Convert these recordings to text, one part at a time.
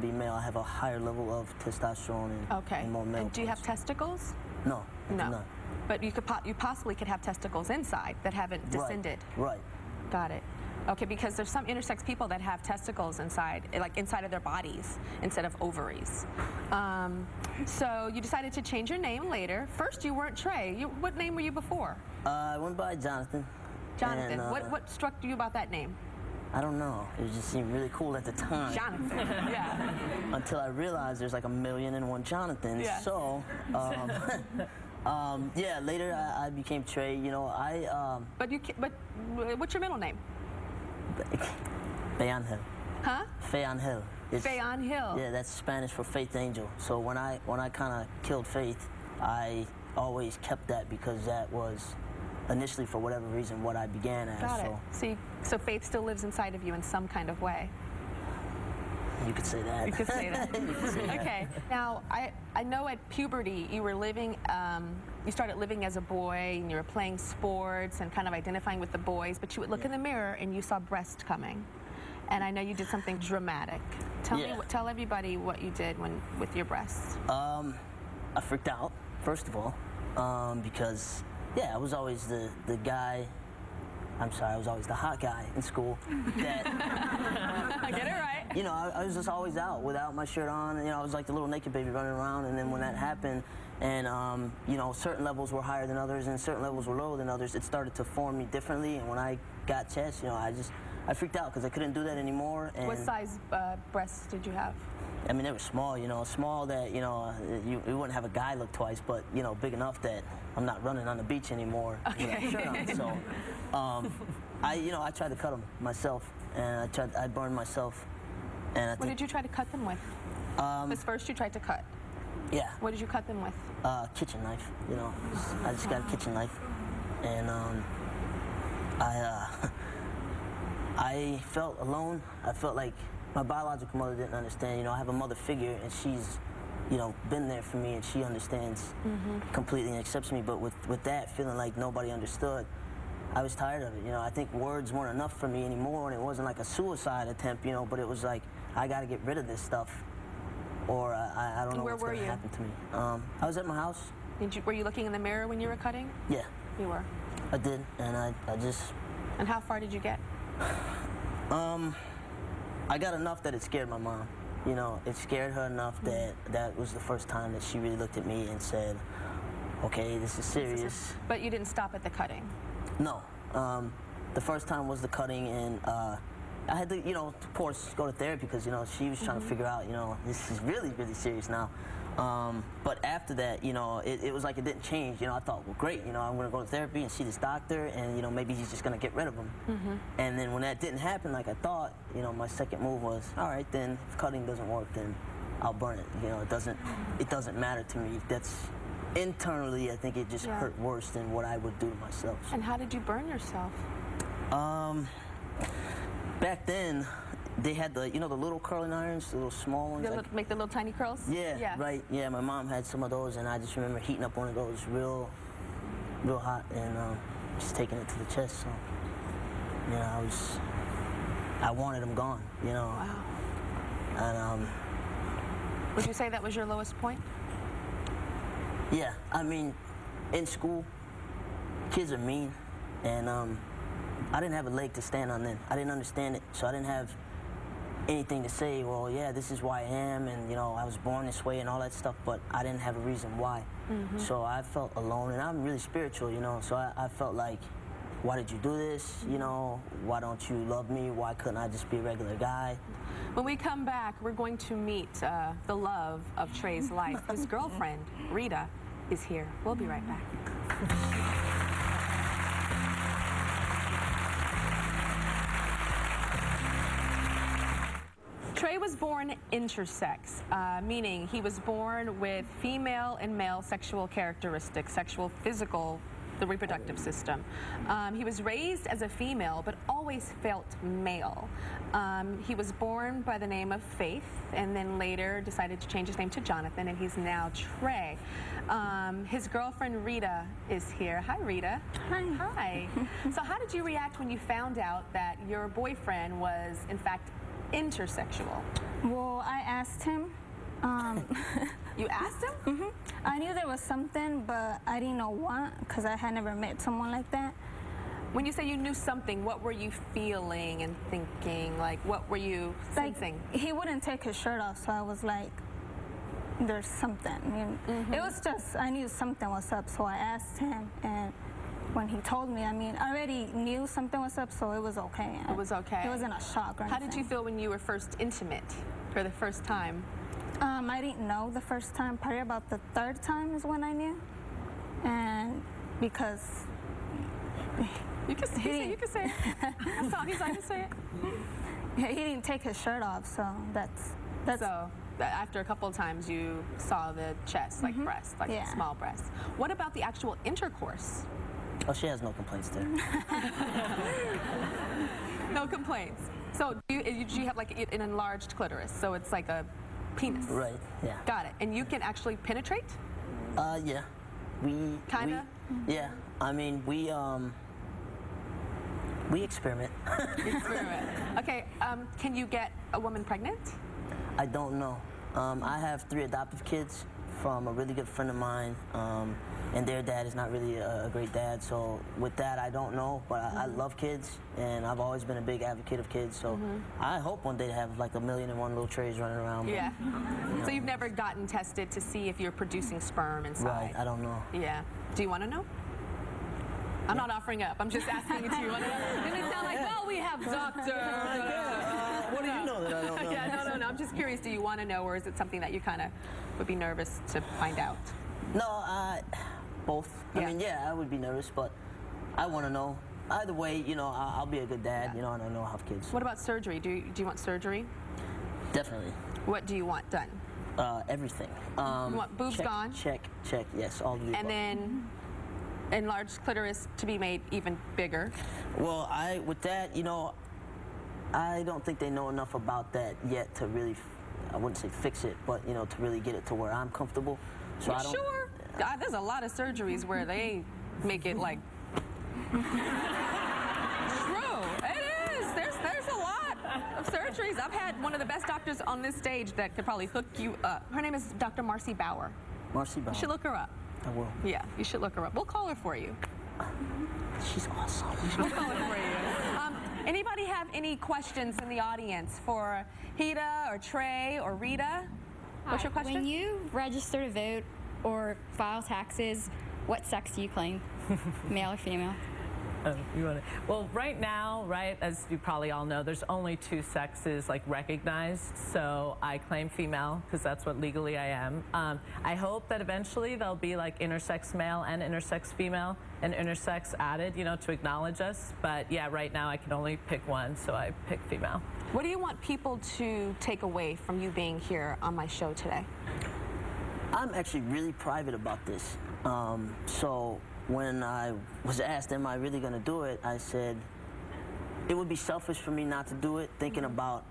be male. I have a higher level of testosterone and more male. And do you have testicles? No, I do No. not. But you possibly could have testicles inside that haven't descended. Right. Got it. Okay, because there's some intersex people that have testicles inside, like inside of their bodies, instead of ovaries. So you decided to change your name later. First, you weren't Trey. What name were you before? I went by Jonathan. Jonathan. And, what struck you about that name? I don't know. It just seemed really cool at the time. Jonathan. Yeah. Until I realized there's like 1,000,001 Jonathans. Yeah. So, yeah. Later I became Trey. You know, But what's your middle name? Fayangel. Huh? Fayangel. Fayangel. Yeah, that's Spanish for faith angel. So when I kind of killed Faith, I always kept that because that was initially, for whatever reason, what I began as. Got it. See, so Faith still lives inside of you in some kind of way. You could say that. You could say that. You could say that. Okay. Now, I know at puberty you were living, you started living as a boy and you were playing sports and kind of identifying with the boys, but you would look in the mirror and you saw breast coming. And I know you did something dramatic. Tell everybody what you did with your breasts. I freaked out, first of all, because, yeah, I was always the guy. I'm sorry, I was always the hot guy in school. That, I get it right. You know, I was just always out without my shirt on. You know, I was like the little naked baby running around. And then when that happened, and you know, certain levels were higher than others, and certain levels were lower than others, it started to form me differently. And when I got chest, you know, I freaked out because I couldn't do that anymore. And what size breasts did you have? I mean, they were small, you know, small that, you know, you wouldn't have a guy look twice, but, you know, big enough that I'm not running on the beach anymore with a shirt on. So, you know, I tried to cut them myself, and I burned myself. And what did you try to cut them with? Because first you tried to cut. Yeah. What did you cut them with? Kitchen knife, you know. I just got a kitchen knife. And I felt alone. I felt like my biological mother didn't understand. You know, I have a mother figure, and she's, you know, been there for me, and she understands completely and accepts me. But with that, feeling like nobody understood, I was tired of it. You know, I think words weren't enough for me anymore, and it wasn't like a suicide attempt, you know, but it was like, I got to get rid of this stuff, or I don't know what's going to happen to me. I was at my house. Were you looking in the mirror when you were cutting? Yeah. You were? I did, and I just... And how far did you get? I got enough that it scared my mom. You know, it scared her enough that that was the first time that she really looked at me and said, okay, this is serious. But you didn't stop at the cutting? No. The first time was the cutting, and I had to, you know, of course, go to therapy because, you know, she was trying to figure out, you know, this is really, really serious now. But after that, you know, it was like it didn't change. You know, I thought, well, great, you know, I'm going to go to therapy and see this doctor, and, you know, maybe he's just going to get rid of him. And then when that didn't happen like I thought, you know, my second move was, all right, then if cutting doesn't work, then I'll burn it. You know, it doesn't matter to me. That's internally, I think it just hurt worse than what I would do to myself. And how did you burn yourself? Back then, they had the, you know, the little curling irons, the little small ones. Make the little tiny curls? Yeah, right. Yeah, my mom had some of those, and I just remember heating up one of those real hot, and just taking it to the chest. So, you know, I wanted them gone, you know. Wow. And would you say that was your lowest point? Yeah, I mean, in school, kids are mean, and I didn't have a leg to stand on then. I didn't understand it, so I didn't have anything to say, well, yeah, this is who I am, and, you know, I was born this way and all that stuff, but I didn't have a reason why. So I felt alone, and I'm really spiritual, you know, so I felt like, why did you do this? You know, why don't you love me? Why couldn't I just be a regular guy? When we come back, we're going to meet the love of Trey's life. His girlfriend, Rita, is here. We'll be right back. Trey was born intersex, meaning he was born with female and male sexual characteristics, physical, the reproductive system. He was raised as a female, but always felt male. He was born by the name of Faith, and then later decided to change his name to Jonathan, and he's now Trey. His girlfriend Rita is here. Hi, Rita. Hi. Hi. So how did you react when you found out that your boyfriend was, in fact, intersexual? Well, I asked him. You asked him? I knew there was something, but I didn't know what, because I had never met someone like that. When you say you knew something, what were you feeling and thinking? Like, what were you sensing? Like, he wouldn't take his shirt off, so I was like, there's something. It was just, I knew something was up, so I asked him, and when he told me, I mean, I already knew something was up, so it was okay. It was okay. It wasn't a shock or anything. How did you feel when you were first intimate for the first time? I didn't know the first time. Probably about the third time is when I knew. And because... You can say it. You can say it. That's all. He's like, you say it. He didn't take his shirt off, so that's... So, after a couple of times, you saw the chest, like breast, like small breasts. What about the actual intercourse? Oh, she has no complaints there. No complaints. So, do you have like an enlarged clitoris? So it's like a penis. Right, yeah. Got it. And you can actually penetrate? Yeah. Kinda? Yeah. I mean, we experiment. Experiment. Okay, can you get a woman pregnant? I don't know. I have 3 adoptive kids from a really good friend of mine, and their dad is not really a great dad, so with that, I don't know, but I love kids, and I've always been a big advocate of kids, so I hope one day to have like 1,000,001 little trays running around. Yeah. So you've never gotten tested to see if you're producing sperm inside? Right, I don't know. Yeah. Do you want to know? I'm not offering up. I'm just asking you to. It may sound like, well, we have doctor. What do you know that I don't know? Yeah, no. I'm just curious. Do you want to know, or is it something that you kind of would be nervous to find out? No, both. Yeah. I mean, yeah, I would be nervous, but I want to know. Either way, you know, I'll be a good dad, you know, and I know I'll have kids. What about surgery? Do you want surgery? Definitely. What do you want done? Everything. You want boobs gone? Check, yes, all of the above. And then enlarged clitoris to be made even bigger. Well, with that, you know, I don't think they know enough about that yet to really, I wouldn't say fix it, but, you know, to really get it to where I'm comfortable. So I don't. Sure. God, there's a lot of surgeries where they make it like. True. It is. There's a lot of surgeries. I've had one of the best doctors on this stage that could probably hook you up. Her name is Dr. Marcy Bauer. Marcy Bauer. You should look her up. I will. Yeah, you should look her up. We'll call her for you. She's awesome. We'll call her for you. Anybody have any questions in the audience for Hida or Trey or Rita? What's your question? When you register to vote or file taxes, what sex do you claim? Male or female? Well, right now, right, as you probably all know, there's only 2 sexes like recognized, so I claim female because that's what legally I am. I hope that eventually there'll be like intersex male and intersex female and intersex added, you know, to acknowledge us. But yeah, right now I can only pick one, so I pick female. What do you want people to take away from you being here on my show today? I'm actually really private about this. So when I was asked, am I really going to do it, I said, it would be selfish for me not to do it, thinking about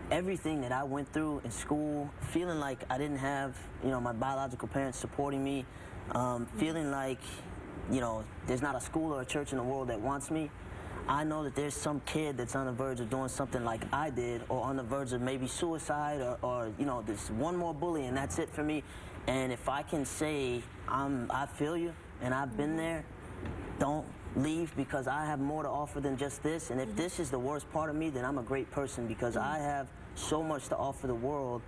everything that I went through in school, feeling like I didn't have, you know, my biological parents supporting me, feeling like, you know, there's not a school or a church in the world that wants me. I know that there's some kid that's on the verge of doing something like I did, or on the verge of maybe suicide, or you know, there's one more bully and that's it for me. And if I can say, I feel you, and I've been there, don't leave, because I have more to offer than just this. And if this is the worst part of me, then I'm a great person, because I have so much to offer the world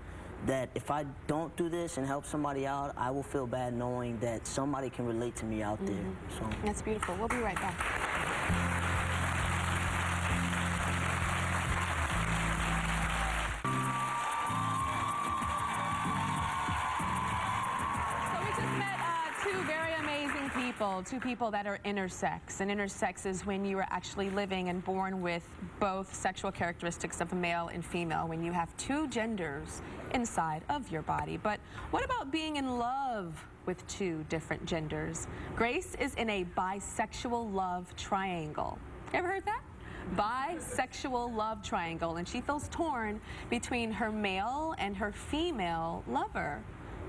that if I don't do this and help somebody out, I will feel bad knowing that somebody can relate to me out there. So That's beautiful. We'll be right back. Two people that are intersex. And intersex is when you are actually living and born with both sexual characteristics of a male and female, when you have 2 genders inside of your body. But what about being in love with 2 different genders? Grace is in a bisexual love triangle. Ever heard that? Bisexual love triangle, and she feels torn between her male and her female lover.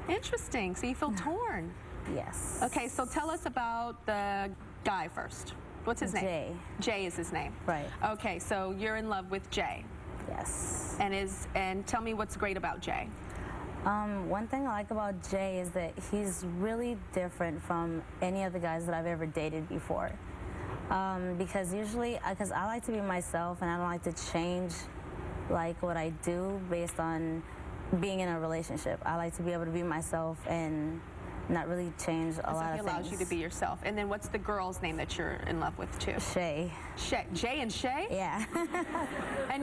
Interesting. So you feel torn. Yes. Okay, so tell us about the guy first. What's his name? Jay. Jay is his name. Right. Okay, so you're in love with Jay. Yes. And tell me what's great about Jay. One thing I like about Jay is that he's really different from any of the guys that I've ever dated before. Because I like to be myself, and I don't like to change like what I do based on being in a relationship. I like to be able to be myself and not really change a lot of things. He allows you to be yourself. And then what's the girl's name that you're in love with too? Shay. Shay. Jay and Shay? Yeah. And